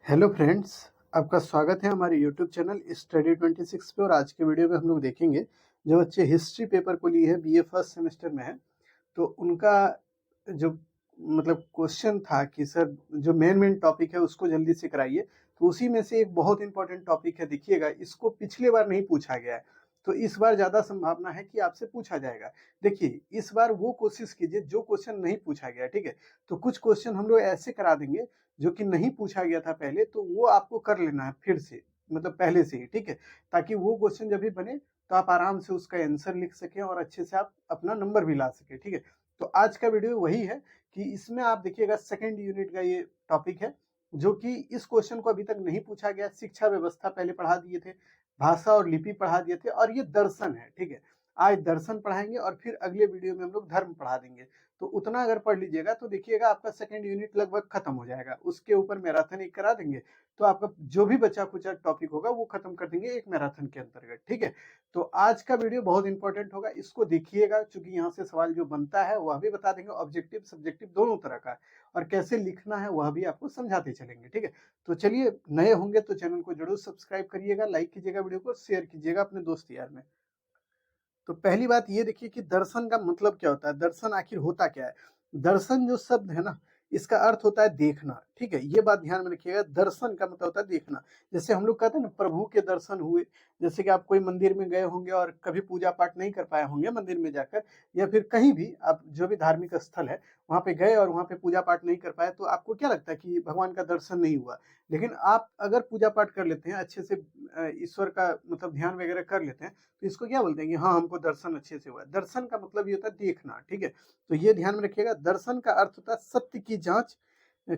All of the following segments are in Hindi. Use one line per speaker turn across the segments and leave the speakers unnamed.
हेलो फ्रेंड्स, आपका स्वागत है हमारे यूट्यूब चैनल स्टडी 26 पे। और आज के वीडियो में हम लोग देखेंगे जो बच्चे हिस्ट्री पेपर को लिए है, बीए फर्स्ट सेमेस्टर में है, तो उनका जो क्वेश्चन था कि सर जो मेन टॉपिक है उसको जल्दी से कराइए। तो उसी में से एक बहुत इंपॉर्टेंट टॉपिक है, देखिएगा, इसको पिछले बार नहीं पूछा गया है, तो इस बार ज़्यादा संभावना है कि आपसे पूछा जाएगा। देखिए, इस बार वो कोशिश कीजिए जो क्वेश्चन नहीं पूछा गया, ठीक है। तो कुछ क्वेश्चन हम लोग ऐसे करा देंगे जो कि नहीं पूछा गया था पहले, तो वो आपको कर लेना है फिर से, पहले से ही, ठीक है। ताकि वो क्वेश्चन जब भी बने तो आप आराम से उसका आंसर लिख सकें और अच्छे से आप अपना नंबर भी ला सकें, ठीक है। तो आज का वीडियो वही है कि इसमें आप देखिएगा सेकंड यूनिट का ये टॉपिक है, जो कि इस क्वेश्चन को अभी तक नहीं पूछा गया। शिक्षा व्यवस्था पहले पढ़ा दिए थे, भाषा और लिपि पढ़ा दिए थे, और ये दर्शन है, ठीक है। आज दर्शन पढ़ाएंगे और फिर अगले वीडियो में हम लोग धर्म पढ़ा देंगे। तो उतना अगर पढ़ लीजिएगा तो देखिएगा आपका सेकंड यूनिट लगभग खत्म हो जाएगा। उसके ऊपर मैराथन एक करा देंगे, तो आपका जो भी बचा कुचा टॉपिक होगा वो खत्म कर देंगे एक मैराथन के अंतर्गत, ठीक है। तो आज का वीडियो बहुत इंपॉर्टेंट होगा, इसको देखिएगा, क्योंकि यहाँ से सवाल जो बनता है वह भी बता देंगे, ऑब्जेक्टिव सब्जेक्टिव दोनों तरह का, और कैसे लिखना है वह भी आपको समझाते चलेंगे, ठीक है। तो चलिए, नए होंगे तो चैनल को जरूर सब्सक्राइब करिएगा, लाइक कीजिएगा, वीडियो को शेयर कीजिएगा अपने दोस्त यार में। तो पहली बात ये देखिए कि दर्शन का मतलब क्या होता है, दर्शन आखिर होता क्या है। दर्शन जो शब्द है ना, इसका अर्थ होता है देखना, ठीक है। ये बात ध्यान में रखिएगा, दर्शन का मतलब होता है देखना। जैसे हम लोग कहते हैं ना, प्रभु के दर्शन हुए। जैसे कि आप कोई मंदिर में गए होंगे और कभी पूजा पाठ नहीं कर पाए होंगे मंदिर में जाकर, या फिर कहीं भी आप जो भी धार्मिक स्थल है वहां पे गए और वहां पे पूजा पाठ नहीं कर पाए, तो आपको क्या लगता है कि भगवान का दर्शन नहीं हुआ। लेकिन आप अगर पूजा पाठ कर लेते हैं अच्छे से, ईश्वर का ध्यान वगैरह कर लेते हैं, तो इसको क्या बोलते हैं कि हाँ, हमको दर्शन अच्छे से हुआ। दर्शन का मतलब ये होता है देखना, ठीक है। तो ये ध्यान में रखिएगा, दर्शन का अर्थ होता है सत्य की जांच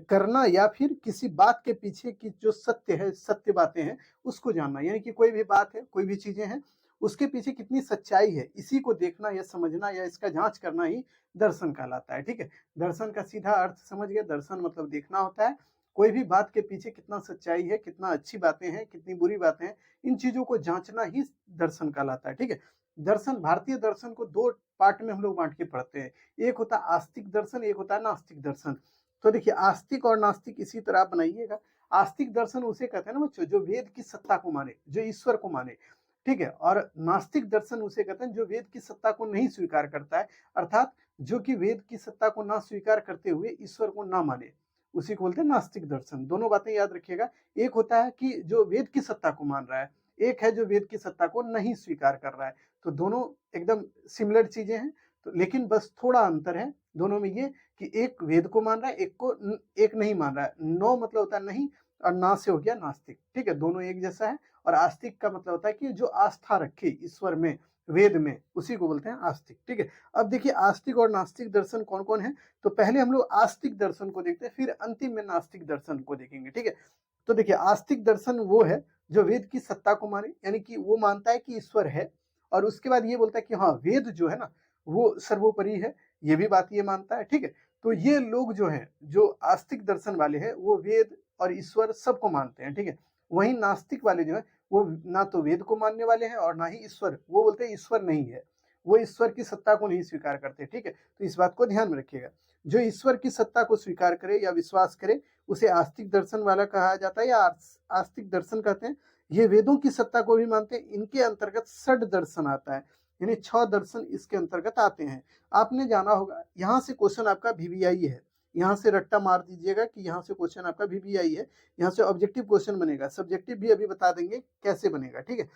करना, या फिर किसी बात के पीछे की जो सत्य है, सत्य बातें हैं, उसको जानना। यानी कि कोई भी बात है, कोई भी चीजें हैं, उसके पीछे कितनी सच्चाई है, इसी को देखना या समझना या इसका जांच करना ही दर्शन कहलाता है, ठीक है। दर्शन का सीधा अर्थ समझ गए, दर्शन मतलब देखना होता है। कोई भी बात के पीछे कितना सच्चाई है, कितना अच्छी बातें हैं, कितनी बुरी बातें हैं, इन चीजों को जांचना ही दर्शन कहलाता है, ठीक है। दर्शन, भारतीय दर्शन को दो पार्ट में हम लोग बांट के पढ़ते हैं। एक होता है आस्तिक दर्शन, एक होता है नास्तिक दर्शन। तो देखिए, आस्तिक और नास्तिक इसी तरह आप बनाइएगा। आस्तिक दर्शन उसे कहते हैं ना बच्चों, जो वेद की सत्ता को माने, जो ईश्वर को माने, ठीक है। और नास्तिक दर्शन उसे कहते हैं जो वेद की सत्ता को नहीं स्वीकार करता है, अर्थात जो कि वेद की सत्ता को ना स्वीकार करते हुए ईश्वर को ना माने, उसी को बोलते हैं नास्तिक दर्शन। दोनों बातें याद रखिएगा। एक होता है कि जो वेद की सत्ता को मान रहा है, एक है जो वेद की सत्ता को नहीं स्वीकार कर रहा है। तो दोनों एकदम सिमिलर चीजें हैं, तो लेकिन बस थोड़ा अंतर है दोनों में, ये कि एक वेद को मान रहा है, एक नहीं मान रहा है। नो मतलब होता है नहीं, और ना से हो गया नास्तिक, ठीक है। दोनों एक जैसा है। और आस्तिक का मतलब होता है कि जो आस्था रखे ईश्वर में, वेद में, उसी को बोलते हैं आस्तिक, ठीक है। अब देखिए, आस्तिक और नास्तिक दर्शन कौन कौन है। तो पहले हम लोग आस्तिक दर्शन को देखते हैं, फिर अंतिम में नास्तिक दर्शन को देखेंगे, ठीक है। तो देखिए, आस्तिक दर्शन वो है जो वेद की सत्ता को माने, यानी कि वो मानता है कि ईश्वर है, और उसके बाद ये बोलता है कि हाँ, वेद जो है ना वो सर्वोपरि है, ये भी बात ये मानता है, ठीक है। तो ये लोग जो हैं, जो आस्तिक दर्शन वाले हैं, वो वेद और ईश्वर सबको मानते हैं, ठीक है। वहीं नास्तिक वाले जो है, वो ना तो वेद को मानने वाले हैं और ना ही ईश्वर, वो बोलते हैं ईश्वर नहीं है, वो ईश्वर की सत्ता को नहीं स्वीकार करते, ठीक है। तो इस बात को ध्यान में रखिएगा। जो ईश्वर की सत्ता को स्वीकार करे या विश्वास करे, उसे आस्तिक दर्शन वाला कहा जाता है, या आस्तिक दर्शन कहते हैं। ये वेदों की सत्ता को भी मानते हैं। इनके अंतर्गत षड दर्शन आता है, यानी 6 दर्शन इसके अंतर्गत आते हैं। आपने जाना होगा, यहाँ से क्वेश्चन आपका वीवीआई है, यहाँ से रट्टा मार दीजिएगा कि यहाँ से क्वेश्चन आपका वीवीआई है, यहाँ से ऑब्जेक्टिव क्वेश्चन बनेगा। सब्जेक्टिव भी अभी बता देंगे कैसे बनेगा, ठीक है।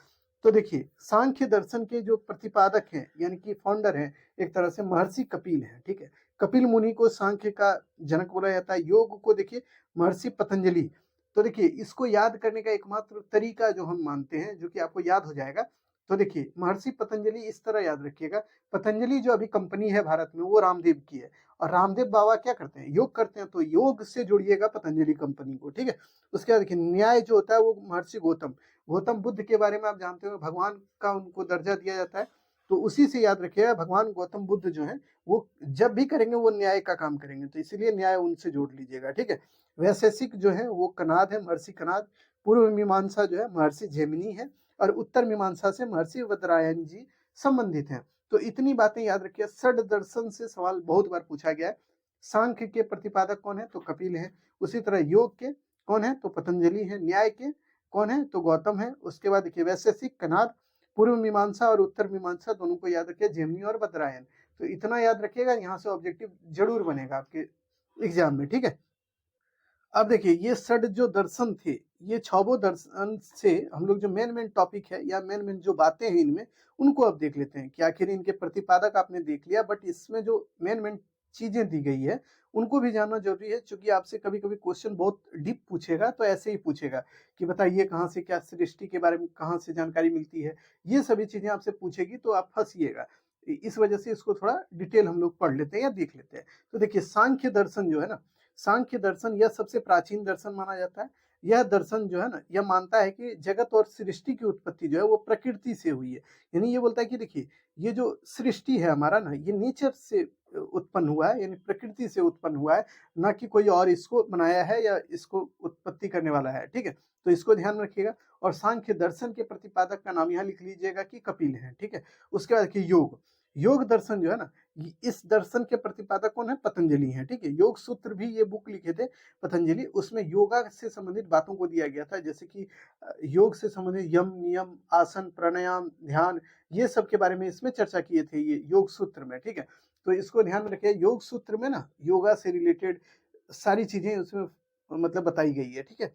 तो देखिए, सांख्य दर्शन के जो प्रतिपादक हैं, यानी कि फाउंडर हैं, एक तरह से महर्षि कपिल हैं, ठीक है। कपिल मुनि को सांख्य का जनक बोला जाता है। योग को देखिए, महर्षि पतंजलि। तो देखिए, इसको याद करने का एकमात्र तरीका जो हम मानते हैं, जो कि आपको याद हो जाएगा। तो देखिए, महर्षि पतंजलि इस तरह याद रखिएगा। पतंजलि जो अभी कंपनी है भारत में, वो रामदेव की है, और रामदेव बाबा क्या करते हैं, योग करते हैं, तो योग से जोड़िएगा पतंजलि कंपनी को, ठीक है। उसके बाद देखिए, न्याय जो होता है वो महर्षि गौतम। गौतम बुद्ध के बारे में आप जानते हो, भगवान का उनको दर्जा दिया जाता है, तो उसी से याद रखिएगा। भगवान गौतम बुद्ध जो है, वो जब भी करेंगे वो न्याय का काम करेंगे, तो इसीलिए न्याय उनसे जोड़ लीजिएगा, ठीक है। वैशेषिक जो है वो कनाद है, महर्षि कनाद। पूर्व मीमांसा जो है महर्षि जैमिनी है, और उत्तर मीमांसा से महर्षि वदरायन जी संबंधित हैं। तो इतनी बातें याद रखिए। षड दर्शन से सवाल बहुत बार पूछा गया है। सांख्य के प्रतिपादक कौन है, तो कपिल है। उसी तरह योग के कौन है तो पतंजलि है, न्याय के कौन है तो गौतम है। उसके बाद देखिए वैशेषिक कनाद, पूर्व मीमांसा और उत्तर मीमांसा दोनों को याद रखिए, जेमिनी और बदरायन। तो इतना याद रखिएगा, यहाँ से ऑब्जेक्टिव जरूर बनेगा आपके एग्जाम में, ठीक है। अब देखिए ये षड जो दर्शन थे, ये छहों दर्शन से हम लोग जो मेन मेन टॉपिक है या मेन मेन जो बातें हैं इनमें, उनको अब देख लेते हैं कि आखिर इनके प्रतिपादक आपने देख लिया, बट इसमें जो मेन मेन चीजें दी गई है उनको भी जानना जरूरी है, क्योंकि आपसे कभी कभी क्वेश्चन बहुत डीप पूछेगा, तो ऐसे ही पूछेगा कि बताइए कहाँ से क्या सृष्टि के बारे में कहाँ से जानकारी मिलती है, ये सभी चीजें आपसे पूछेगी तो आप फंसिएगा। इस वजह से इसको थोड़ा डिटेल हम लोग पढ़ लेते हैं या देख लेते हैं। तो देखिए सांख्य दर्शन जो है ना, सांख्य दर्शन यह सबसे प्राचीन दर्शन माना जाता है। यह दर्शन जो है ना, यह मानता है कि जगत और सृष्टि की उत्पत्ति जो है वो प्रकृति से हुई है। यानी ये बोलता है कि देखिए ये जो सृष्टि है हमारा ना, ये नेचर से उत्पन्न हुआ है, यानी प्रकृति से उत्पन्न हुआ है, ना कि कोई और इसको बनाया है या इसको उत्पत्ति करने वाला है, ठीक है। तो इसको ध्यान में रखिएगा। और सांख्य दर्शन के प्रतिपादक का नाम यहाँ लिख लीजिएगा कि कपिल है, ठीक है। उसके बाद देखिए योग, योग दर्शन जो है ना, इस दर्शन के प्रतिपादक कौन है पतंजलि हैं, ठीक है। योग सूत्र भी ये बुक लिखे थे पतंजलि, उसमें योगा से संबंधित बातों को दिया गया था, जैसे कि योग से संबंधित यम नियम आसन प्राणायाम ध्यान, ये सब के बारे में इसमें चर्चा किए थे ये योग सूत्र में, ठीक है। तो इसको ध्यान में रखिए, योग सूत्र में ना योगा से रिलेटेड सारी चीजें उसमें मतलब बताई गई है, ठीक है।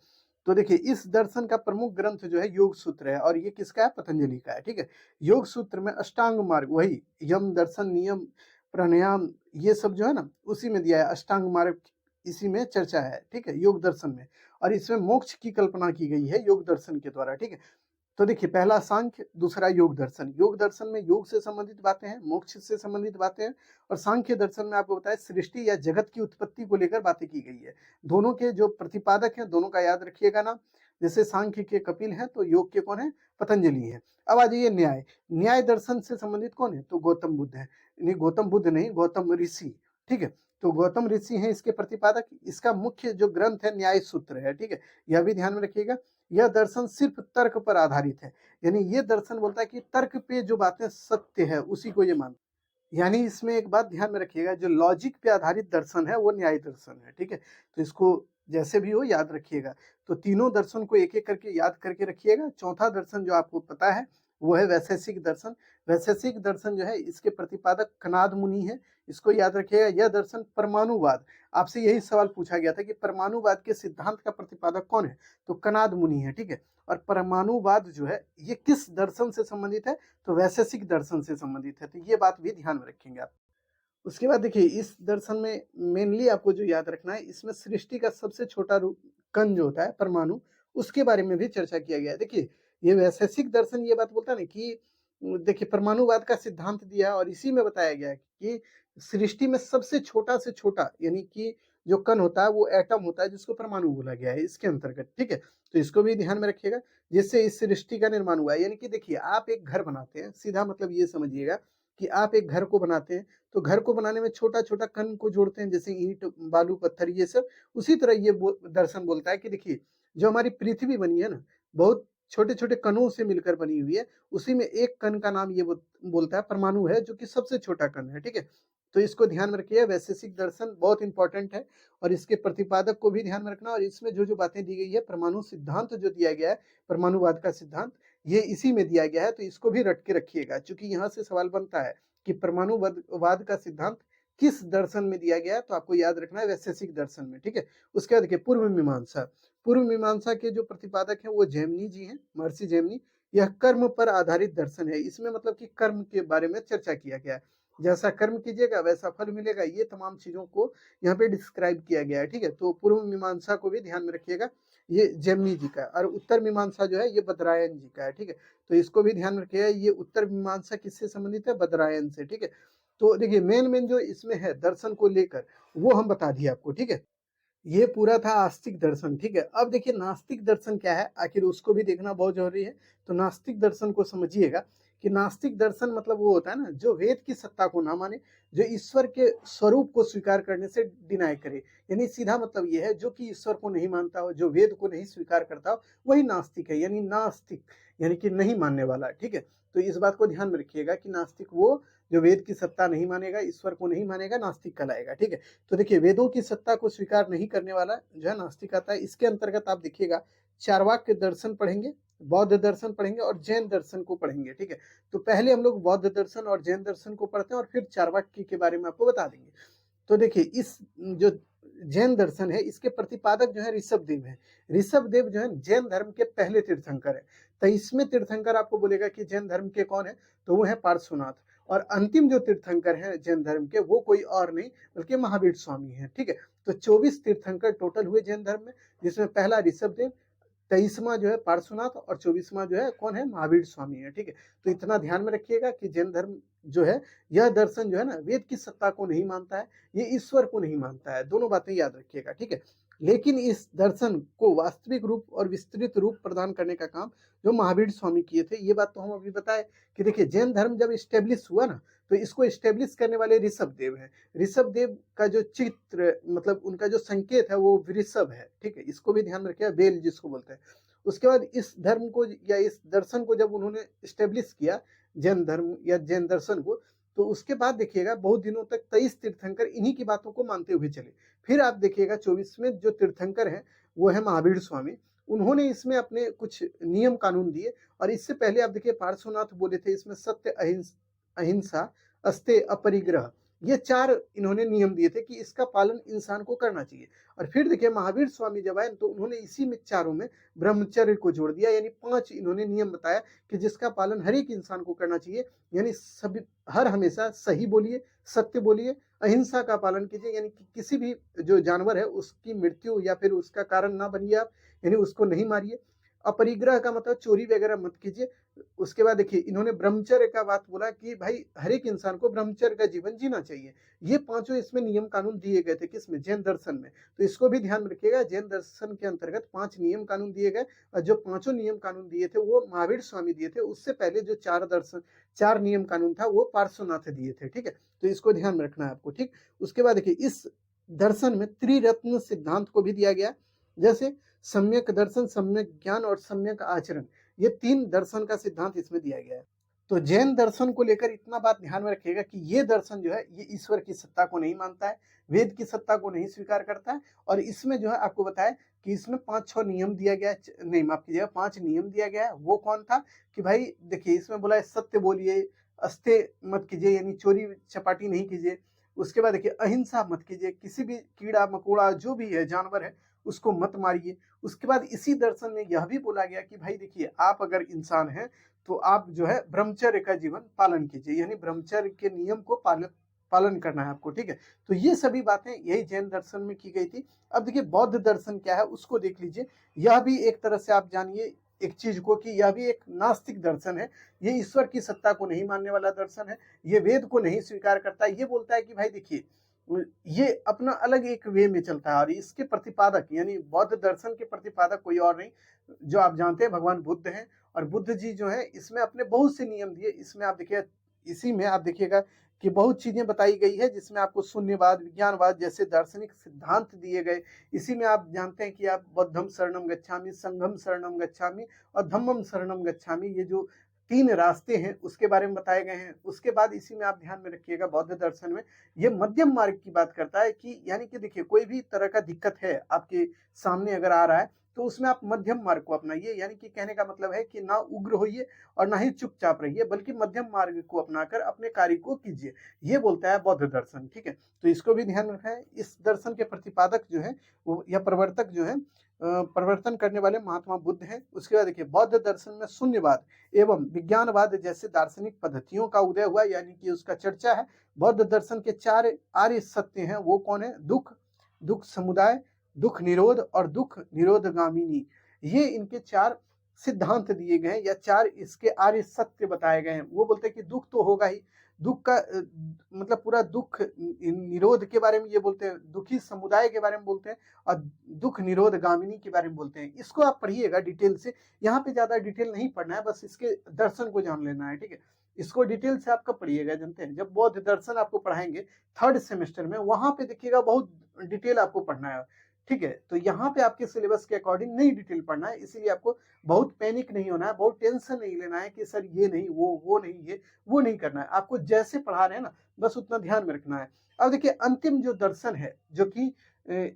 तो देखिए इस दर्शन का प्रमुख ग्रंथ जो है योग सूत्र है, और ये किसका है पतंजलि का है, ठीक है। योग सूत्र में अष्टांग मार्ग, वही यम दर्शन नियम प्राणायाम ये सब जो है ना उसी में दिया है, अष्टांग मार्ग इसी में चर्चा है, ठीक है, योग दर्शन में। और इसमें मोक्ष की कल्पना की गई है योग दर्शन के द्वारा, ठीक है। तो देखिए पहला सांख्य, दूसरा योग दर्शन। योग दर्शन में योग से संबंधित बातें हैं, मोक्ष से संबंधित बातें हैं, और सांख्य दर्शन में आपको बताया सृष्टि या जगत की उत्पत्ति को लेकर बातें की गई है। दोनों के जो प्रतिपादक हैं दोनों का याद रखिएगा नाम, जैसे सांख्य के कपिल हैं तो योग के कौन है पतंजलि है। अब आ जाइए न्याय, न्याय दर्शन से संबंधित कौन है तो गौतम बुद्ध है, नहीं गौतम बुद्ध नहीं, गौतम ऋषि, ठीक है। तो गौतम ऋषि हैं इसके प्रतिपादक। इसका मुख्य जो ग्रंथ है न्याय सूत्र है, ठीक है, यह भी ध्यान में रखिएगा। यह दर्शन सिर्फ तर्क पर आधारित है, यानी ये दर्शन बोलता है कि तर्क पे जो बातें सत्य है उसी को ये मानता है। यानी इसमें एक बात ध्यान में रखिएगा, जो लॉजिक पे आधारित दर्शन है वो न्याय दर्शन है, ठीक है। तो इसको जैसे भी हो याद रखिएगा। तो तीनों दर्शन को एक एक करके याद करके रखिएगा। चौथा दर्शन जो आपको पता है वो है वैशेषिक दर्शन। वैशेषिक दर्शन जो है इसके प्रतिपादक कनाद मुनि है, इसको याद रखिएगा। यह दर्शन परमाणुवाद, आपसे यही सवाल पूछा गया था कि परमाणुवाद के सिद्धांत का प्रतिपादक कौन है तो कनाद मुनि है, ठीक है। और परमाणुवाद जो है ये किस दर्शन से संबंधित है तो वैशेषिक दर्शन से संबंधित है, तो ये बात भी ध्यान में रखेंगे आप। उसके बाद देखिए इस दर्शन में मेनली आपको जो याद रखना है, इसमें सृष्टि का सबसे छोटा रूप कण जो होता है परमाणु, उसके बारे में भी चर्चा किया गया है। देखिए ये वैशेषिक दर्शन ये बात बोलता है ना कि देखिए परमाणुवाद का सिद्धांत दिया और इसी में बताया गया है कि सृष्टि में सबसे छोटा से छोटा यानी कि जो कण होता है वो एटम होता है जिसको परमाणु बोला गया है इसके अंतर्गत, ठीक है। तो इसको भी ध्यान में रखिएगा, जिससे इस सृष्टि का निर्माण हुआ है। यानी कि देखिए आप एक घर बनाते हैं, सीधा मतलब ये समझिएगा कि आप एक घर को बनाते हैं, तो घर को बनाने में छोटा छोटा कण को जोड़ते हैं, जैसे ईंट बालू पत्थर ये सब। उसी तरह ये दर्शन बोलता है कि देखिए जो हमारी पृथ्वी बनी है ना, बहुत छोटे छोटे कणों से मिलकर बनी हुई है, उसी में एक कण का नाम ये बोलता है परमाणु है, जो कि सबसे छोटा कण है, ठीक है। तो इसको ध्यान में रखिए, वैशेषिक दर्शन बहुत इंपॉर्टेंट है, और इसके प्रतिपादक को भी ध्यान में रखना। और इसमें जो जो बातें दी गई है, परमाणु सिद्धांत जो दिया गया है, परमाणुवाद का सिद्धांत, ये इसी में दिया गया है, तो इसको भी रट के रखिएगा, क्योंकि यहाँ से सवाल बनता है कि परमाणुवाद का सिद्धांत किस दर्शन में दिया गया है, तो आपको याद रखना है वैशेषिक दर्शन में, ठीक है। उसके बाद देखिए पूर्व मीमांसा, पूर्व मीमांसा के जो प्रतिपादक हैं वो जैमिनी जी हैं, महर्षि जैमिनी। यह कर्म पर आधारित दर्शन है, इसमें मतलब कि कर्म के बारे में चर्चा किया गया है, जैसा कर्म कीजिएगा वैसा फल मिलेगा, ये तमाम चीजों को यहाँ पे डिस्क्राइब किया गया है, ठीक है। तो पूर्व मीमांसा को भी ध्यान में रखिएगा, ये जैमिनी जी का। और उत्तर मीमांसा जो है ये बदरायन जी का है, ठीक है। तो इसको भी ध्यान रखिएगा, ये उत्तर मीमांसा किससे संबंधित है बदरायन से, ठीक है। तो देखिए मेन मेन जो इसमें है दर्शन को लेकर वो हम बता दिए आपको, ठीक है। ये पूरा था आस्तिक दर्शन, ठीक है। अब देखिए नास्तिक दर्शन क्या है, आखिर उसको भी देखना बहुत जरूरी है। तो नास्तिक दर्शन को समझिएगा कि नास्तिक दर्शन मतलब वो होता है ना जो वेद की सत्ता को ना माने, जो ईश्वर के स्वरूप को स्वीकार करने से डिनाई करे। यानी सीधा मतलब ये है जो कि ईश्वर को नहीं मानता हो, जो वेद को नहीं स्वीकार करता हो, वही नास्तिक है। यानी नास्तिक यानी कि नहीं मानने वाला। ठीक है, तो इस बात को ध्यान में रखिएगा कि नास्तिक वो जो वेद की सत्ता नहीं मानेगा, ईश्वर को नहीं मानेगा, नास्तिक कहलाएगा। ठीक है, तो देखिए वेदों की सत्ता को स्वीकार नहीं करने वाला जो है नास्तिक आता है। इसके अंतर्गत आप देखिएगा चार्वाक दर्शन पढ़ेंगे, बौद्ध दर्शन पढ़ेंगे और जैन दर्शन को पढ़ेंगे। ठीक है, तो पहले हम लोग बौद्ध दर्शन और जैन दर्शन को पढ़ते हैं और फिर चार्वाक के बारे में आपको बता देंगे। तो देखिए इस जो जैन दर्शन है इसके प्रतिपादक जो है ऋषभ देव है। ऋषभ देव जो है जैन धर्म के पहले तीर्थंकर है। 23वें तीर्थंकर आपको बोलेगा कि जैन धर्म के कौन है, तो वो है पार्श्वनाथ। और अंतिम जो तीर्थंकर है जैन धर्म के वो कोई और नहीं बल्कि महावीर स्वामी है। ठीक है, तो 24 तीर्थंकर टोटल हुए जैन धर्म में, जिसमें पहला ऋषभ देव, 23वां जो है पार्श्वनाथ और 24वां जो है कौन है, महावीर स्वामी है। ठीक है, तो इतना ध्यान में रखिएगा कि जैन धर्म जो है यह दर्शन जो है ना वेद की सत्ता को नहीं मानता है, ये ईश्वर को नहीं मानता है। दोनों बातें याद रखिएगा। ठीक है, लेकिन इस दर्शन को वास्तविक रूप और विस्तृत रूप प्रदान करने का काम जो महावीर स्वामी किए थे, ये बात तो हम अभी बताए कि देखिए जैन धर्म जब स्टेब्लिश हुआ ना तो इसको स्टेब्लिश करने वाले ऋषभ देव है। ऋषभ देव का जो चित्र मतलब उनका जो संकेत है वो वृषभ है। ठीक है, इसको भी ध्यान रखिएगा, बेल जिसको बोलते हैं। उसके बाद इस धर्म को या इस दर्शन को जब उन्होंने स्टेब्लिश किया, जैन धर्म या जैन दर्शन को, तो उसके बाद देखिएगा बहुत दिनों तक 23 तीर्थंकर इन्हीं की बातों को मानते हुए चले। फिर आप देखिएगा 24वें जो तीर्थंकर हैं वो है महावीर स्वामी। उन्होंने इसमें अपने कुछ नियम कानून दिए। और इससे पहले आप देखिए पार्श्वनाथ बोले थे इसमें सत्य, अहिंसा, अस्तेय, अपरिग्रह, ये 4 इन्होंने नियम दिए थे कि इसका पालन इंसान को करना चाहिए। और फिर देखिए महावीर स्वामी जब आए तो उन्होंने इसी में चारों में ब्रह्मचर्य को जोड़ दिया। यानी 5 इन्होंने नियम बताया कि जिसका पालन हर एक इंसान को करना चाहिए। यानी सभी हर हमेशा सही बोलिए, सत्य बोलिए, अहिंसा का पालन कीजिए, यानी कि किसी भी जो जानवर है उसकी मृत्यु या फिर उसका कारण ना बनिए आप, यानी उसको नहीं मारिए। अपरिग्रह का मतलब चोरी वगैरह मत कीजिए। उसके बाद देखिए इन्होंने ब्रह्मचर्य का बात बोला कि भाई हर एक इंसान को ब्रह्मचर्य का जीवन जीना चाहिए। ये 5 इसमें नियम कानून दिए गए थे किसमें, जैन दर्शन में। तो इसको भी ध्यान में रखिएगा, जैन दर्शन के अंतर्गत 5 नियम कानून दिए गए। और जो 5 नियम कानून दिए थे वो महावीर स्वामी दिए थे। उससे पहले जो 4 नियम कानून था वो पार्श्वनाथ दिए थे। ठीक है, तो इसको ध्यान में रखना है आपको। ठीक, उसके बाद देखिए इस दर्शन में त्रिरत्न सिद्धांत को भी दिया गया, जैसे सम्यक दर्शन, सम्यक ज्ञान और सम्यक आचरण। ये 3 दर्शन का सिद्धांत इसमें दिया गया है। तो जैन दर्शन को लेकर इतना बात ध्यान में रखिएगा कि ये दर्शन जो है ये ईश्वर की सत्ता को नहीं मानता है, वेद की सत्ता को नहीं स्वीकार करता है। और इसमें जो है आपको बताया कि इसमें 5-6 नियम दिया गया है, नहीं माफ कीजिएगा 5 नियम दिया गया है। वो कौन था कि भाई देखिए इसमें बोला है सत्य बोलिए, अस्तेय मत कीजिए यानी चोरी चपाटी नहीं कीजिए। उसके बाद देखिए अहिंसा मत कीजिए, किसी भी कीड़ा मकोड़ा जो भी है जानवर है उसको मत मारिए। उसके बाद इसी दर्शन में यह भी बोला गया कि भाई देखिए आप अगर इंसान हैं तो आप जो है ब्रह्मचर्य का जीवन पालन कीजिए, यानी ब्रह्मचर्य के नियम को पालन करना है आपको। ठीक है, तो ये सभी बातें यही जैन दर्शन में की गई थी। अब देखिए बौद्ध दर्शन क्या है उसको देख लीजिए। यह भी एक तरह से आप जानिए एक चीज को कि यह भी एक नास्तिक दर्शन है। ये ईश्वर की सत्ता को नहीं मानने वाला दर्शन है, ये वेद को नहीं स्वीकार करता। ये बोलता है कि भाई देखिए ये अपना अलग एक वे में चलता है। और इसके प्रतिपादक यानी बौद्ध दर्शन के प्रतिपादक कोई और नहीं, जो आप जानते हैं भगवान बुद्ध हैं। और बुद्ध जी जो है इसमें अपने बहुत से नियम दिए। इसमें आप देखिए इसी में आप देखिएगा कि बहुत चीजें बताई गई है, जिसमें आपको शून्यवाद, विज्ञानवाद जैसे दार्शनिक सिद्धांत दिए गए। इसी में आप जानते हैं कि आप बुद्धम शरणम गच्छामि, संघम शरणम गच्छामि और धम्मम शरणम गच्छामि, ये जो 3 रास्ते हैं उसके बारे में बताए गए हैं। उसके बाद इसी में आप ध्यान में रखिएगा बौद्ध दर्शन में ये मध्यम मार्ग की बात करता है कि यानी कि देखिए कोई भी तरह का दिक्कत है आपके सामने अगर आ रहा है तो उसमें आप मध्यम मार्ग को अपनाइए। यानी कि कहने का मतलब है कि ना उग्र होइए और ना ही चुपचाप रहिए, बल्कि मध्यम मार्ग को अपनाकर अपने कार्य को कीजिए, ये बोलता है बौद्ध दर्शन। ठीक है, तो इसको भी ध्यान रखना है। इस दर्शन के प्रतिपादक जो है वो या प्रवर्तक जो है परिवर्तन करने वाले महात्मा बुद्ध हैं। उसके बाद देखिए बौद्ध दर्शन में शून्यवाद एवं विज्ञानवाद जैसे दार्शनिक पद्धतियों का उदय हुआ, यानी कि उसका चर्चा है। बौद्ध दर्शन के 4 आर्य सत्य हैं, वो कौन है, दुख, दुख समुदाय, दुख निरोध और दुख निरोधगामिनी। ये इनके 4 सिद्धांत दिए गए हैं या 4 इसके आर्य सत्य बताए गए हैं। वो बोलते हैं कि दुख तो होगा ही, दुःख का मतलब पूरा दुःख निरोध के बारे में ये बोलते हैं, दुखी समुदाय के बारे में बोलते हैं और दुःख निरोध गामिनी के बारे में बोलते हैं। इसको आप पढ़िएगा डिटेल से, यहाँ पे ज़्यादा डिटेल नहीं पढ़ना है, बस इसके दर्शन को जान लेना है, ठीक है? इसको डिटेल से आप कब पढ़िएगा जानते हैं? जब बौद्ध दर्शन आपको पढ़ाएँगे 3rd सेमेस्टर में, वहाँ पे देखिएगा बहुत डिटेल आपको पढ़ना है, ठीक है? तो यहाँ पे आपके सिलेबस के अकॉर्डिंग नहीं डिटेल पढ़ना है, इसीलिए आपको बहुत पैनिक नहीं होना है, बहुत टेंशन नहीं लेना है कि सर ये नहीं, वो नहीं, ये वो नहीं करना है। आपको जैसे पढ़ा रहे हैं ना, बस उतना ध्यान में रखना है। अब देखिए अंतिम जो दर्शन है, जो कि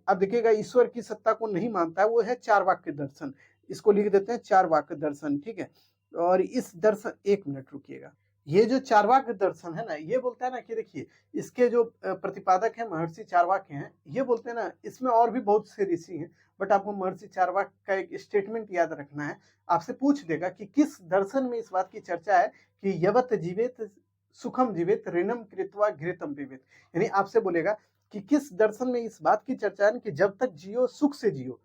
अब देखिएगा ईश्वर की सत्ता को नहीं मानता है, वो है चारवाक दर्शन। इसको लिख देते हैं चारवाक दर्शन, ठीक है? और इस दर्शन, 1 मिनट रुकिएगा। ये जो चारवाक दर्शन है ना, ये बोलता है ना कि देखिए इसके जो प्रतिपादक हैं महर्षि चारवाक हैं, ये बोलते हैं ना, इसमें और भी बहुत से ऋषि हैं, बट आपको महर्षि चारवाक का एक स्टेटमेंट याद रखना है। आपसे पूछ देगा कि किस दर्शन में इस बात की चर्चा है कि यवत जीवेत सुखम जीवेत ऋणम कृत्वा घृतम पिबेत। यानी आपसे बोलेगा कि किस दर्शन में इस बात की चर्चा है कि जब तक जियो सुख से जियो,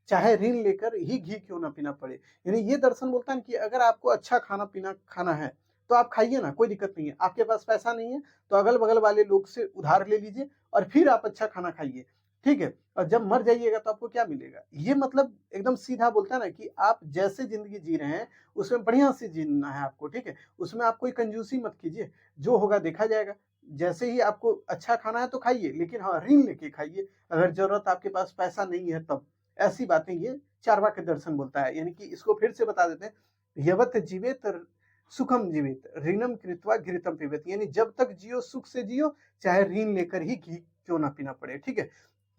चाहे ऋण लेकर ही घी क्यों ना पीना पड़े। यानी ये दर्शन बोलता है कि अगर आपको अच्छा खाना पीना खाना है तो आप खाइए ना, कोई दिक्कत नहीं है। आपके पास पैसा नहीं है तो अगल-बगल वाले लोग से उधार ले लीजिए और फिर आप अच्छा खाना खाइए, ठीक है? और जब मर जाइएगा तो आपको क्या मिलेगा? ये मतलब एकदम सीधा बोलता है ना कि आप जैसे ज़िंदगी जी रहे हैं, उसमें बढ़िया से जीना है आपको, ठीक है? उसमें आप कोई कंजूसी मत कीजिए, जो होगा देखा जाएगा। जैसे ही आपको अच्छा खाना है तो खाइए, लेकिन हाँ, ऋण लेके खाइए, अगर ज़रूरत आपके पास पैसा नहीं है तब। ऐसी बातें ये चार्वाक दर्शन बोलता है। यानी कि इसको फिर से बता देते हैं, यवत जीवेत सुखम जीवित ऋणम कृत्वा घृतम पिबेत। यानी जब तक जियो सुख से जियो, चाहे ऋण लेकर ही घी क्यों ना पीना पड़े, ठीक है?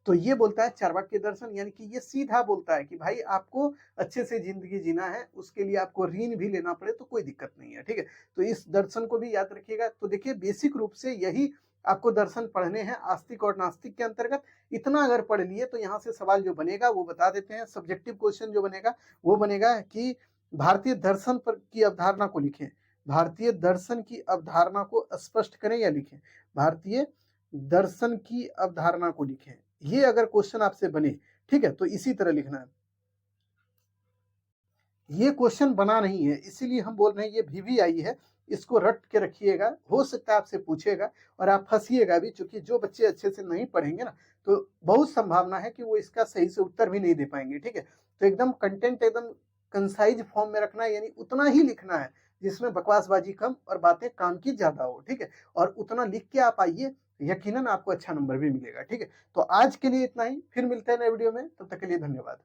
तो ये बोलता है चार्वाक दर्शन, यानी कि ये सीधा बोलता है कि भाई आपको अच्छे से जिंदगी जीना है, उसके लिए आपको ऋण भी लेना पड़े तो कोई दिक्कत नहीं है, ठीक है? तो इस दर्शन को भी याद रखिएगा। तो देखिए बेसिक रूप से यही आपको दर्शन पढ़ने हैं आस्तिक और नास्तिक के अंतर्गत। इतना अगर पढ़ लिए तो यहाँ से सवाल जो बनेगा वो बता देते हैं। सब्जेक्टिव क्वेश्चन जो बनेगा वो बनेगा कि भारतीय दर्शन पर की अवधारणा को लिखें। भारतीय दर्शन की अवधारणा को स्पष्ट करें या लिखें। भारतीय दर्शन की अवधारणा को लिखें। ये अगर क्वेश्चन आपसे बने, ठीक है, तो इसी तरह लिखना है। ये क्वेश्चन बना नहीं है, इसीलिए हम बोल रहे हैं ये VVI है। इसको रट के रखिएगा, हो सकता है आपसे पूछेगा और आप फंसिएगा भी, क्योंकि जो बच्चे अच्छे से नहीं पढ़ेंगे ना, तो बहुत संभावना है कि वो इसका सही से उत्तर भी नहीं दे पाएंगे, ठीक है? तो एकदम कंटेंट एकदम कंसाइज फॉर्म में रखना है, यानी उतना ही लिखना है जिसमें बकवासबाजी कम और बातें काम की ज्यादा हो, ठीक है? और उतना लिख के आप आइए, यकीनन आपको अच्छा नंबर भी मिलेगा, ठीक है? तो आज के लिए इतना ही, फिर मिलते हैं नए वीडियो में, तब तक के लिए धन्यवाद।